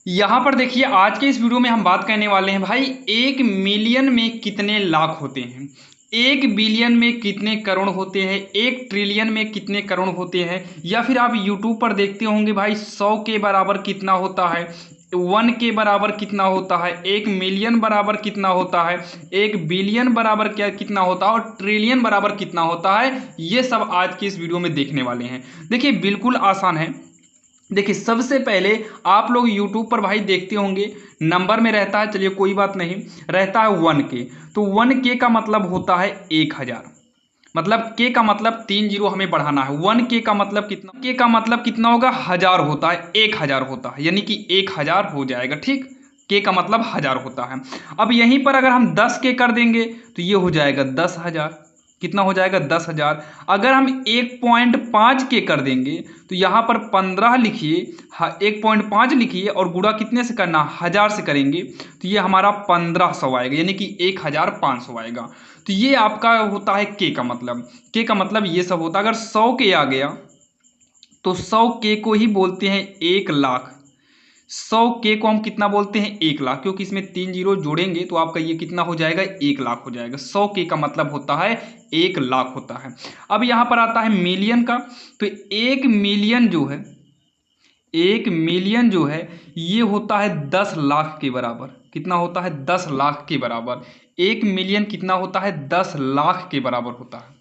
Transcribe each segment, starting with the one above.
यहाँ पर देखिए आज के इस वीडियो में हम बात करने वाले हैं भाई 1 मिलियन में कितने लाख होते हैं, 1 बिलियन में कितने करोड़ होते हैं, 1 ट्रिलियन में कितने करोड़ होते हैं, या फिर आप यूट्यूब पर देखते होंगे भाई 100 के बराबर कितना होता है, 1 के बराबर कितना होता है, 1 मिलियन बराबर कितना होता है, 1 बिलियन बराबर क्या कितना होता है और ट्रिलियन बराबर कितना होता है। ये सब आज की इस वीडियो में देखने वाले हैं। देखिए बिल्कुल आसान है। देखिए सबसे पहले आप लोग YouTube पर भाई देखते होंगे नंबर में रहता है, चलिए कोई बात नहीं, रहता है 1K। तो 1K का मतलब होता है 1000, मतलब के का मतलब 3 जीरो हमें बढ़ाना है। 1K का मतलब कितना, के का मतलब कितना होगा, 1000 होता है, 1000 होता है, यानी कि 1000 हो जाएगा। ठीक, के का मतलब 1000 होता है। अब यहीं पर अगर हम 10K कर देंगे तो ये हो जाएगा 10,000। कितना हो जाएगा, 10,000। अगर हम 1.5K कर देंगे तो यहाँ पर 15 लिखिए, 1.5 लिखिए और गुणा कितने से करना, 1000 से करेंगे तो ये हमारा 1500 आएगा, यानी कि 1500 आएगा। तो ये आपका होता है के का मतलब। के का मतलब ये सब होता है। अगर 100K आ गया तो 100K को ही बोलते हैं 1 लाख। 100K को हम कितना बोलते हैं, 1 लाख, क्योंकि इसमें 3 जीरो जोड़ेंगे तो आपका ये कितना हो जाएगा, 1 लाख हो जाएगा। 100K का मतलब होता है 1 लाख होता है। अब यहाँ पर आता है मिलियन का। तो 1 मिलियन जो है, 1 मिलियन जो है ये होता है 10 लाख के बराबर। कितना होता है, 10 लाख के बराबर। 1 मिलियन कितना होता है, 10 लाख के बराबर होता है।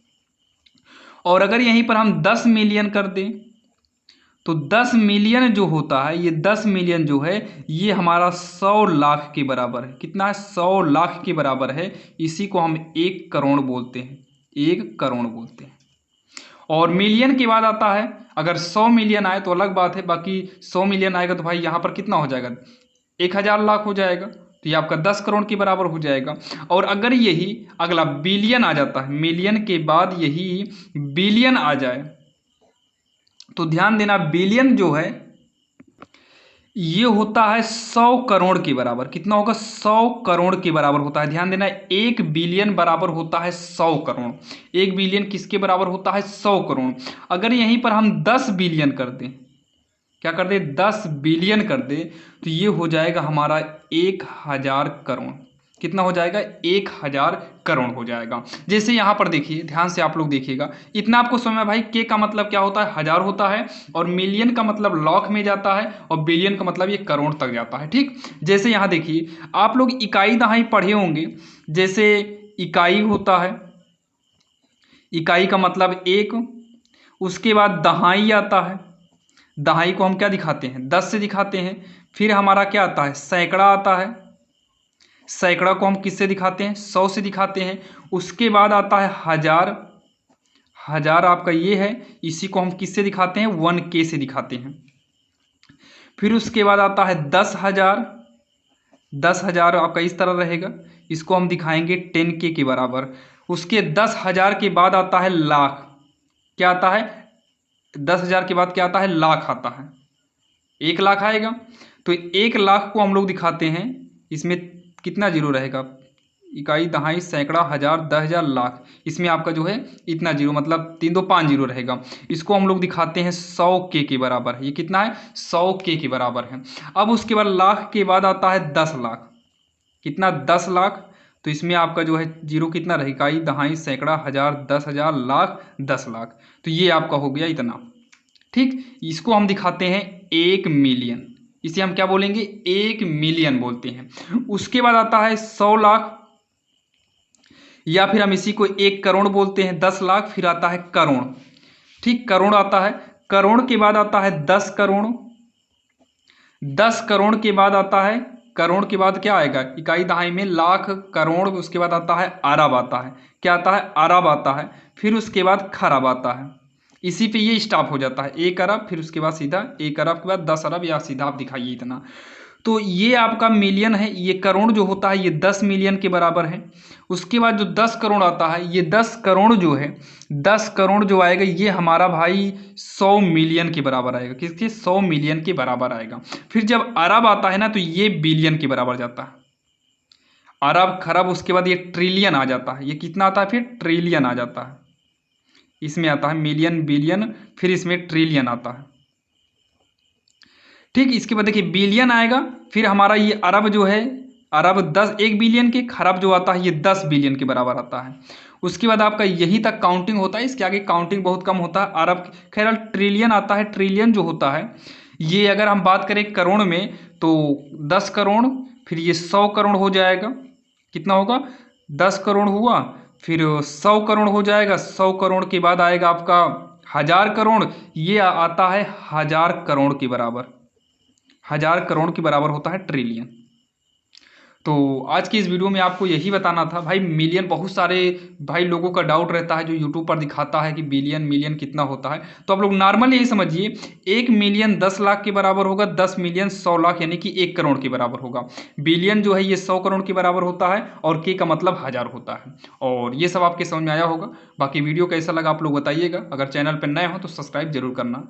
और अगर यहीं पर हम 10 मिलियन कर दें तो 10 मिलियन जो होता है, ये 10 मिलियन जो है ये हमारा 100 लाख के बराबर है। कितना है, 100 लाख के बराबर है। इसी को हम 1 करोड़ बोलते हैं, 1 करोड़ बोलते हैं। और मिलियन के बाद आता है, अगर 100 मिलियन आए तो अलग बात है, बाकी 100 मिलियन आएगा तो भाई यहाँ पर कितना हो जाएगा, 1000 लाख हो जाएगा। तो ये आपका 10 करोड़ के बराबर हो जाएगा। और अगर यही अगला बिलियन आ जाता है, मिलियन के बाद यही बिलियन आ जाए तो ध्यान देना, बिलियन जो है ये होता है 100 करोड़ के बराबर। कितना होगा, 100 करोड़ के बराबर होता है। ध्यान देना, 1 बिलियन बराबर होता है 100 करोड़। 1 बिलियन किसके बराबर होता है, 100 करोड़। अगर यहीं पर हम 10 बिलियन कर दें, क्या कर दे, 10 बिलियन कर दे तो ये हो जाएगा हमारा 1000 करोड़। कितना हो जाएगा, 1000 करोड़ हो जाएगा। जैसे यहाँ पर देखिए, ध्यान से आप लोग देखिएगा, इतना आपको समझ में भाई के का मतलब क्या होता है, 1000 होता है, और मिलियन का मतलब लाख में जाता है, और बिलियन का मतलब ये करोड़ तक जाता है। ठीक, जैसे यहाँ देखिए आप लोग इकाई दहाई पढ़े होंगे। जैसे इकाई होता है, इकाई का मतलब एक, उसके बाद दहाई आता है। दहाई को हम क्या दिखाते हैं, 10 से दिखाते हैं। फिर हमारा क्या आता है, सैकड़ा आता है। सैकड़ा को हम किससे दिखाते हैं, 100 से दिखाते हैं। उसके बाद आता है हजार। हजार आपका ये है, इसी को हम किससे दिखाते हैं, 1K से दिखाते हैं। फिर उसके बाद आता है 10,000। 10,000 आपका इस तरह रहेगा, इसको हम दिखाएंगे 10K के बराबर। उसके 10,000 के बाद आता है लाख। क्या आता है, 10,000 के बाद क्या आता है, लाख आता है, 1 लाख आएगा। तो 1 लाख को हम लोग दिखाते हैं, इसमें कितना जीरो रहेगा, इकाई दहाई सैकड़ा हजार 10,000 लाख, इसमें आपका जो है इतना जीरो, मतलब 3 2 5 जीरो रहेगा। इसको हम लोग दिखाते हैं 100K के बराबर है। ये कितना है, 100K के बराबर है। अब उसके बाद लाख के बाद आता है 10 लाख। कितना, 10 लाख। तो इसमें आपका जो है जीरो कितना रहेगा, इकाई दहाई सैकड़ा हजार 10,000 लाख, 10 लाख। तो ये आपका हो गया इतना। ठीक, इसको हम दिखाते हैं 1 मिलियन। इसे हम क्या बोलेंगे, 1 मिलियन बोलते हैं। उसके बाद आता है 100 लाख, या फिर हम इसी को 1 करोड़ बोलते हैं। 10 लाख, फिर आता है करोड़। ठीक, करोड़ आता है। करोड़ के बाद आता है 10 करोड़। 10 करोड़ के बाद आता है, करोड़ के बाद क्या आएगा, इकाई दहाई में लाख करोड़। उसके बाद आता है अरब आता है। क्या आता है, अरब आता है। फिर उसके बाद खरब आता है। इसी पे ये स्टॉप हो जाता है, 1 अरब, फिर उसके बाद सीधा 1 अरब के बाद 10 अरब, या सीधा आप दिखाइए इतना। तो ये आपका मिलियन है। ये करोड़ जो होता है ये 10 मिलियन के बराबर है। उसके बाद जो 10 करोड़ आता है, ये 10 करोड़ जो है, 10 करोड़ जो आएगा ये हमारा भाई 100 मिलियन के बराबर आएगा। किसके, 100 मिलियन के बराबर आएगा। फिर जब अरब आता है ना तो ये बिलियन के बराबर जाता है, अरब खरब। उसके बाद ये ट्रिलियन आ जाता है। ये कितना आता है, फिर ट्रिलियन आ जाता है। इसमें आता है मिलियन बिलियन, फिर इसमें ट्रिलियन आता है। ठीक, इसके बाद देखिए बिलियन आएगा, फिर हमारा ये अरब जो है, अरब 1 बिलियन के, खरब जो आता है ये 10 बिलियन के बराबर आता है। उसके बाद आपका यही तक काउंटिंग होता है, इसके आगे काउंटिंग बहुत कम होता है। अरब खैर ट्रिलियन आता है। ट्रिलियन जो होता है ये अगर हम बात करें करोड़ में तो 10 करोड़, फिर ये 100 करोड़ हो जाएगा। कितना होगा? 10 करोड़ हुआ, फिर 100 करोड़ हो जाएगा। 100 करोड़ के बाद आएगा आपका 1000 करोड़, ये आता है 1000 करोड़ के बराबर। 1000 करोड़ के बराबर होता है ट्रिलियन। तो आज की इस वीडियो में आपको यही बताना था भाई। मिलियन बहुत सारे भाई लोगों का डाउट रहता है जो यूट्यूब पर दिखाता है कि बिलियन मिलियन कितना होता है। तो आप लोग नॉर्मल यही समझिए, 1 मिलियन 10 लाख के बराबर होगा, 10 मिलियन 100 लाख यानी कि 1 करोड़ के बराबर होगा। बिलियन जो है ये 100 करोड़ के बराबर होता है और के का मतलब 1000 होता है। और ये सब आपके समझ में आया होगा। बाकी वीडियो कैसा लगा आप लोग बताइएगा। अगर चैनल पर नए हो तो सब्सक्राइब जरूर करना।